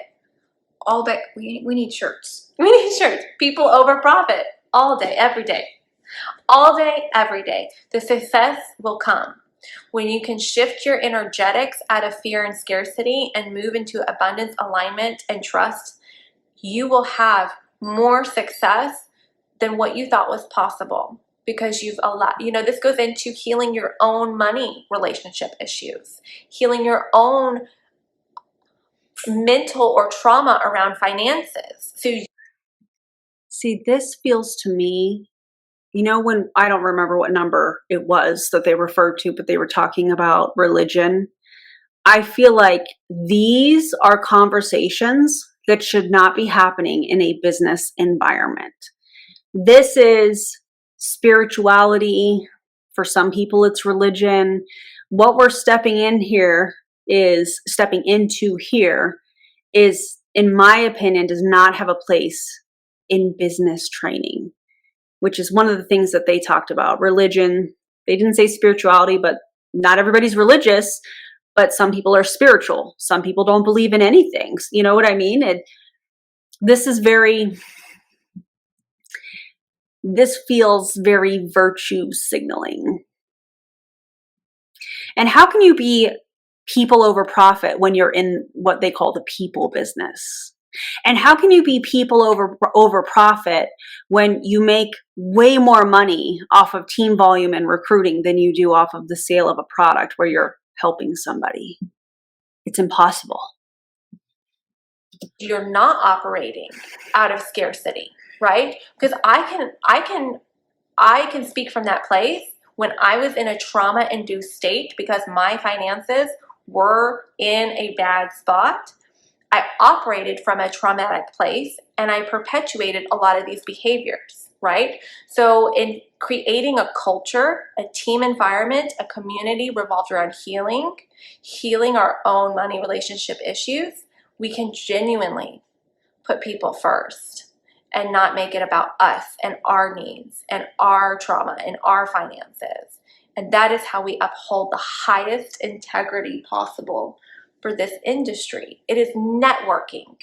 All day. We need shirts. We need shirts. People over profit. All day, every day. All day, every day. The success will come when you can shift your energetics out of fear and scarcity and move into abundance, alignment, and trust. You will have more success than what you thought was possible, because you've allowed, this goes into healing your own money relationship issues, healing your own mental or trauma around finances. So see, this feels to me, when I don't remember what number it was that they referred to, but they were talking about religion. I feel like these are conversations that should not be happening in a business environment. This is spirituality. For some people, it's religion. What we're stepping into here is, in my opinion, does not have a place in business training, which is one of the things that they talked about. Religion, they didn't say spirituality, but not everybody's religious, but some people are spiritual. Some people don't believe in anything. You know what I mean? This feels very virtue signaling. And how can you be people over profit when you're in what they call the people business? And how can you be people over profit when you make way more money off of team volume and recruiting than you do off of the sale of a product where you're helping somebody? It's impossible. You're not operating out of scarcity, right? Because I can speak from that place when I was in a trauma-induced state because my finances were in a bad spot. I operated from a traumatic place and I perpetuated a lot of these behaviors, right? So in creating a culture, a team environment, a community revolved around healing our own money relationship issues, we can genuinely put people first and not make it about us and our needs and our trauma and our finances. And that is how we uphold the highest integrity possible for this industry. It is networking,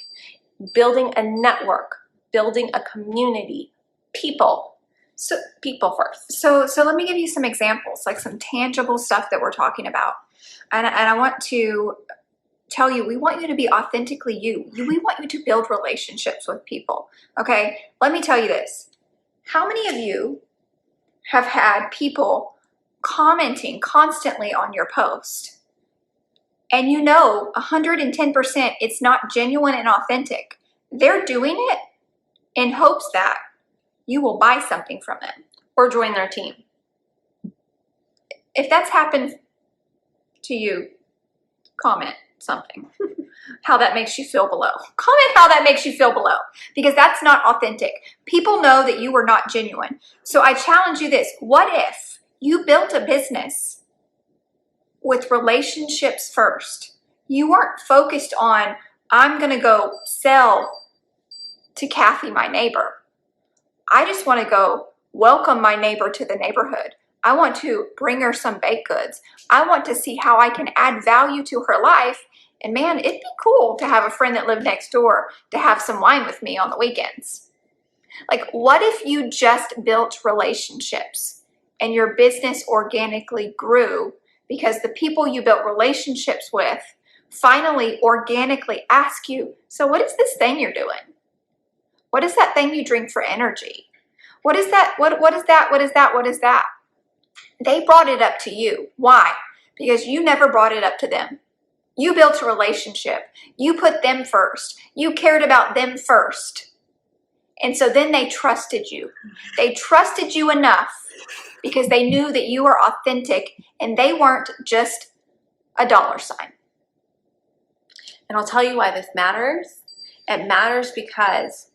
building a network, building a community, people. So people first. So let me give you some examples, like some tangible stuff that we're talking about. And I want to tell you, we want you to be authentically you. We want you to build relationships with people. Okay, let me tell you this. How many of you have had people commenting constantly on your post? And 110% it's not genuine and authentic. They're doing it in hopes that you will buy something from them or join their team. If that's happened to you, comment something. How that makes you feel below. Comment how that makes you feel below, because that's not authentic. People know that you were not genuine. So I challenge you this. What if you built a business with relationships first? You weren't focused on, I'm going to go sell to Kathy, my neighbor. I just want to go welcome my neighbor to the neighborhood. I want to bring her some baked goods. I want to see how I can add value to her life. And man, it'd be cool to have a friend that lived next door to have some wine with me on the weekends. Like, what if you just built relationships and your business organically grew because the people you built relationships with finally organically ask you, so what is this thing you're doing? What is that thing you drink for energy? What is that? What is that? What is that? What is that? They brought it up to you. Why? Because you never brought it up to them. You built a relationship. You put them first. You cared about them first. And so then they trusted you. They trusted you enough because they knew that you were authentic and they weren't just a dollar sign. And I'll tell you why this matters. It matters because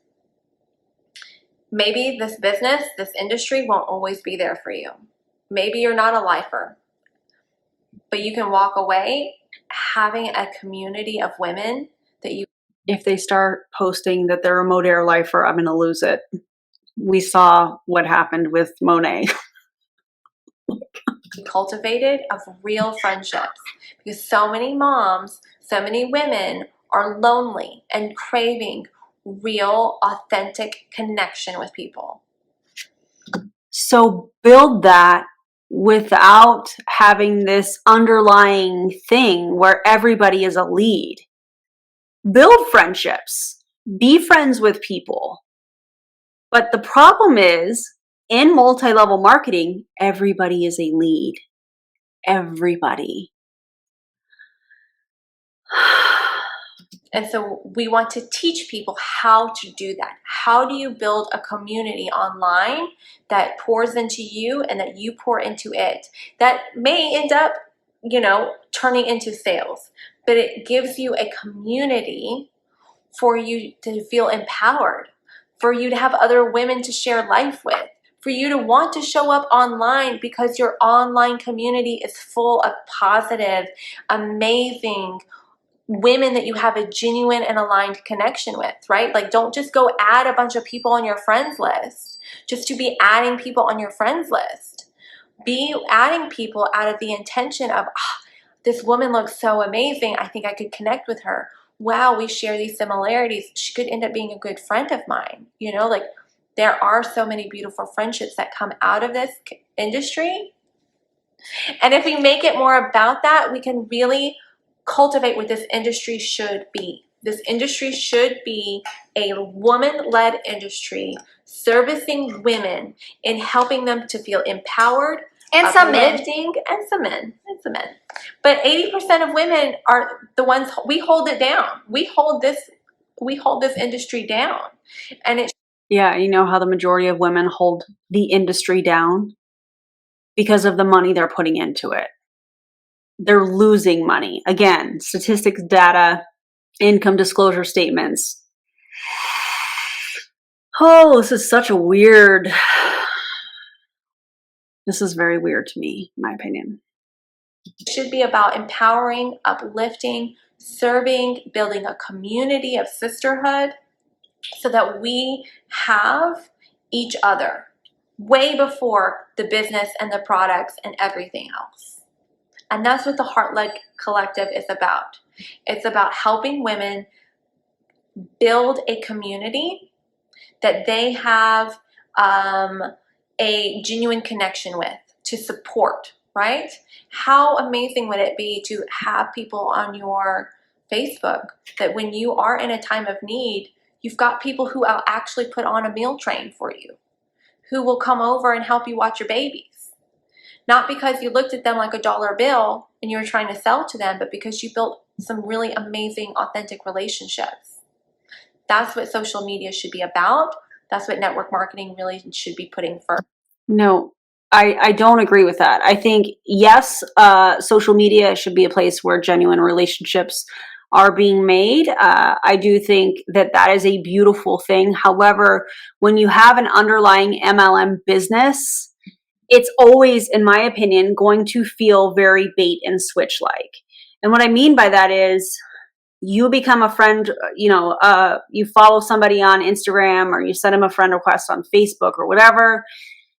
maybe this business, this industry won't always be there for you. Maybe you're not a lifer, but you can walk away having a community of women that you. If they start posting that they're a Modere lifer, I'm going to lose it. We saw what happened with Monet. Cultivated of real friendships, because so many moms, so many women are lonely and craving real, authentic connection with people. So build that without having this underlying thing where everybody is a lead. Build friendships. Be friends with people. But the problem is, in multi-level marketing, everybody is a lead. Everybody. And so we want to teach people how to do that. How do you build a community online that pours into you and that you pour into it? That may end up, turning into sales, but it gives you a community for you to feel empowered, for you to have other women to share life with, for you to want to show up online because your online community is full of positive, amazing women that you have a genuine and aligned connection with, right? Like, don't just go add a bunch of people on your friends list just to be adding people on your friends list. Be adding people out of the intention of, this woman looks so amazing. I think I could connect with her. Wow, we share these similarities. She could end up being a good friend of mine. There are so many beautiful friendships that come out of this industry. And if we make it more about that, we can really cultivate what this industry should be. This industry should be a woman-led industry servicing women and helping them to feel empowered, And some men. uplifting, and some men. But 80% of women are the ones, we hold it down. We hold this industry down. And it. Yeah, you know how the majority of women hold the industry down? Because of the money they're putting into it. They're losing money. Again, statistics, data, income disclosure statements. Oh, this is very weird to me, in my opinion. It should be about empowering, uplifting, serving, building a community of sisterhood so that we have each other way before the business and the products and everything else. And that's what the Heart-Led Collective is about. It's about helping women build a community that they have a genuine connection with, to support, right? How amazing would it be to have people on your Facebook that when you are in a time of need, you've got people who will actually put on a meal train for you, who will come over and help you watch your babies. Not because you looked at them like a dollar bill and you were trying to sell to them, but because you built some really amazing, authentic relationships. That's what social media should be about. That's what network marketing really should be putting first. No, I don't agree with that. I think, yes, social media should be a place where genuine relationships are being made. I do think that is a beautiful thing. However, when you have an underlying MLM business, it's always, in my opinion, going to feel very bait and switch like. And what I mean by that is you become a friend, you follow somebody on Instagram or you send them a friend request on Facebook or whatever,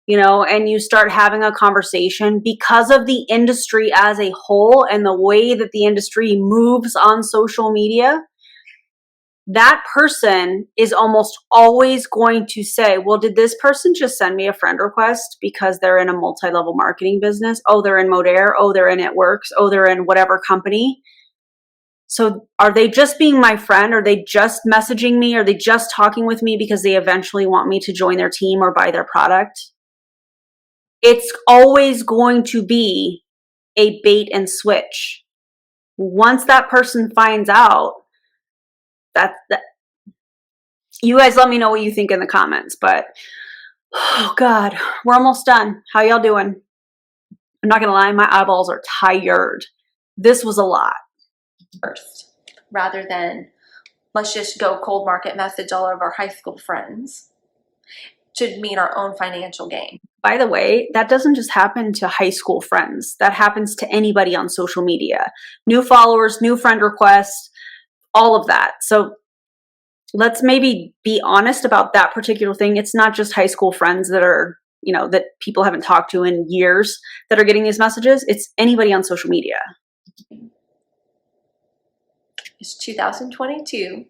and you start having a conversation because of the industry as a whole and the way that the industry moves on social media. That person is almost always going to say, well, did this person just send me a friend request because they're in a multi-level marketing business? Oh, they're in Modere. Oh, they're in It Works. Oh, they're in whatever company. So are they just being my friend? Are they just messaging me? Are they just talking with me because they eventually want me to join their team or buy their product? It's always going to be a bait and switch. Once that person finds out, that you guys let me know what you think in the comments. But oh God, we're almost done. How y'all doing? I'm not gonna lie, my eyeballs are tired. This was a lot. First, rather than let's just go cold market message all of our high school friends to meet our own financial gain. By the way, that doesn't just happen to high school friends. That happens to anybody on social media. New followers, new friend requests, all of that. So let's maybe be honest about that particular thing. It's not just high school friends that are, that people haven't talked to in years that are getting these messages. It's anybody on social media. It's 2022.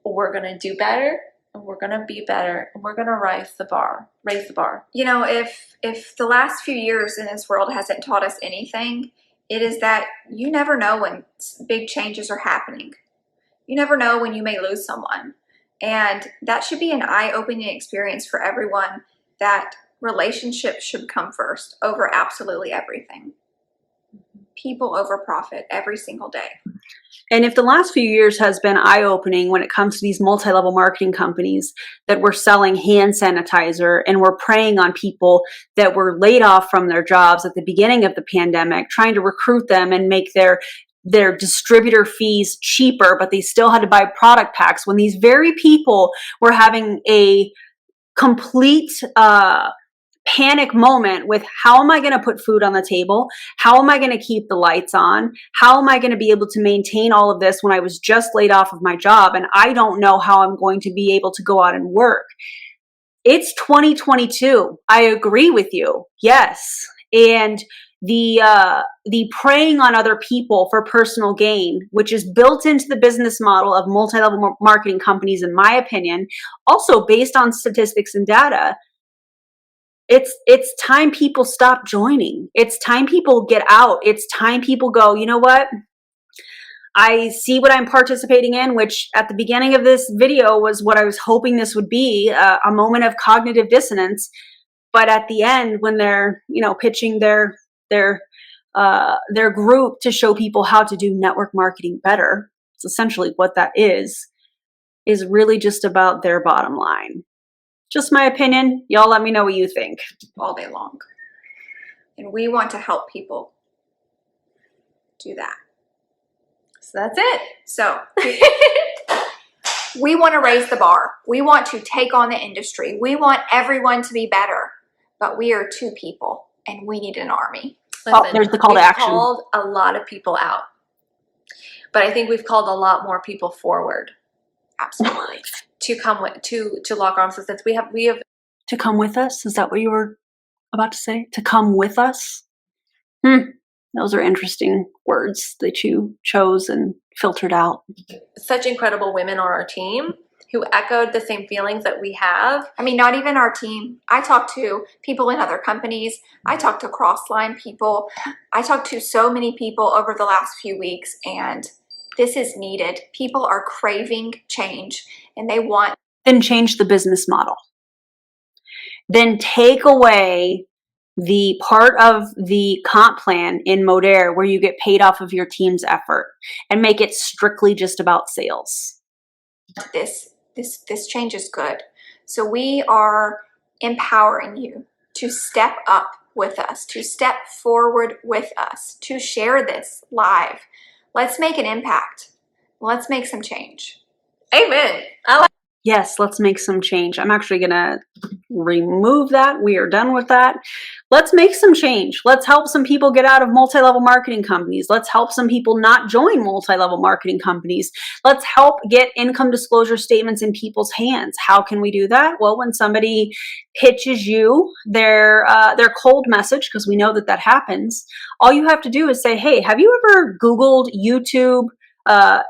We're going to do better, and we're going to be better, and we're going to raise the bar. If the last few years in this world hasn't taught us anything, it is that you never know when big changes are happening. You never know when you may lose someone. And that should be an eye-opening experience for everyone, that relationships should come first over absolutely everything. People over profit every single day. And if the last few years has been eye-opening when it comes to these multi-level marketing companies that were selling hand sanitizer and were preying on people that were laid off from their jobs at the beginning of the pandemic, trying to recruit them and make their distributor fees cheaper, but they still had to buy product packs, when these very people were having a complete panic moment with, how am I going to put food on the table? How am I going to keep the lights on? How am I going to be able to maintain all of this when I was just laid off of my job and I don't know how I'm going to be able to go out and work? It's 2022. I agree with you. Yes. And the preying on other people for personal gain, which is built into the business model of multi-level marketing companies, in my opinion, also based on statistics and data, it's time people stop joining. It's time people get out. It's time people go, you know what? I see what I'm participating in, which at the beginning of this video was what I was hoping this would be, a moment of cognitive dissonance. But at the end, when they're, pitching their group to show people how to do network marketing better, it's essentially what that is really just about their bottom line. Just my opinion. Y'all let me know what you think. All day long. And we want to help people do that. So that's it. So we want to raise the bar. We want to take on the industry. We want everyone to be better. But we are two people and we need an army. Listen, there's the call to action. We've called a lot of people out. But I think we've called a lot more people forward. Absolutely. To come with, to lock arms with us. We have To come with us? Is that what you were about to say? To come with us? Those are interesting words that you chose and filtered out. such incredible women on our team who echoed the same feelings that we have. I mean, not even our team. I talked to people in other companies. I talked to Crossline people. I talked to so many people over the last few weeks, and this is needed. People are craving change, and they want. Then change the business model. Then take away the part of the comp plan in Modere where you get paid off of your team's effort and make it strictly just about sales. This change is good. So we are empowering you to step up with us, to step forward with us, to share this live. Let's make an impact. Let's make some change. Amen. Yes, let's make some change. I'm actually going to remove that. We are done with that. Let's make some change. Let's help some people get out of multi-level marketing companies. Let's help some people not join multi-level marketing companies. Let's help get income disclosure statements in people's hands. How can we do that? Well, when somebody pitches you their cold message, because we know that happens, all you have to do is say, hey, have you ever Googled YouTube? Or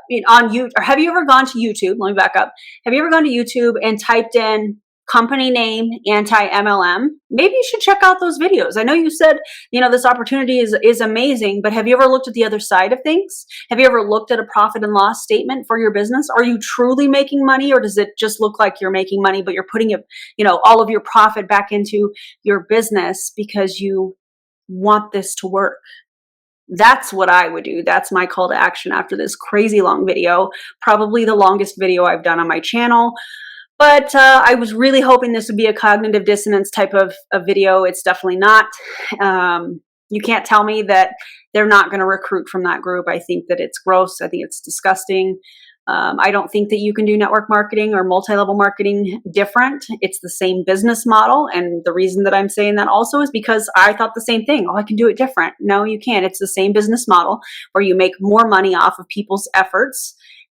have you ever gone to YouTube? Let me back up. Have you ever gone to YouTube and typed in company name, anti-MLM, maybe you should check out those videos. I know you said, you know, this opportunity is amazing, but have you ever looked at the other side of things? Have you ever looked at a profit and loss statement for your business? Are you truly making money, or does it just look like you're making money, but you're putting all of your profit back into your business because you want this to work? That's what I would do. That's my call to action after this crazy long video, probably the longest video I've done on my channel. But I was really hoping this would be a cognitive dissonance type of video. It's definitely not. You can't tell me that they're not going to recruit from that group. I think that it's gross. I think it's disgusting. I don't think that you can do network marketing or multi-level marketing different. It's the same business model. And the reason that I'm saying that also is because I thought the same thing. Oh, I can do it different. No, you can't. It's the same business model where you make more money off of people's efforts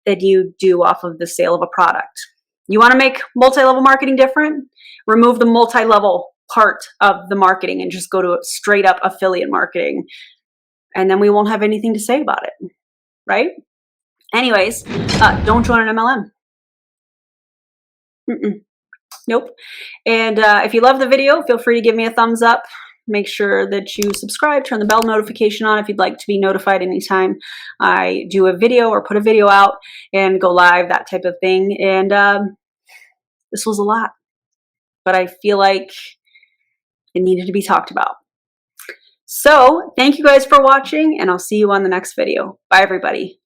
than you do off of the sale of a product. You want to make multi-level marketing different? Remove the multi-level part of the marketing and just go to straight up affiliate marketing. And then we won't have anything to say about it, right? Anyways, don't join an MLM. Nope. And if you love the video, feel free to give me a thumbs up. Make sure that you subscribe, turn the bell notification on if you'd like to be notified anytime I do a video or put a video out and go live, that type of thing. And this was a lot, but I feel like it needed to be talked about. So thank you guys for watching, and I'll see you on the next video. Bye, everybody.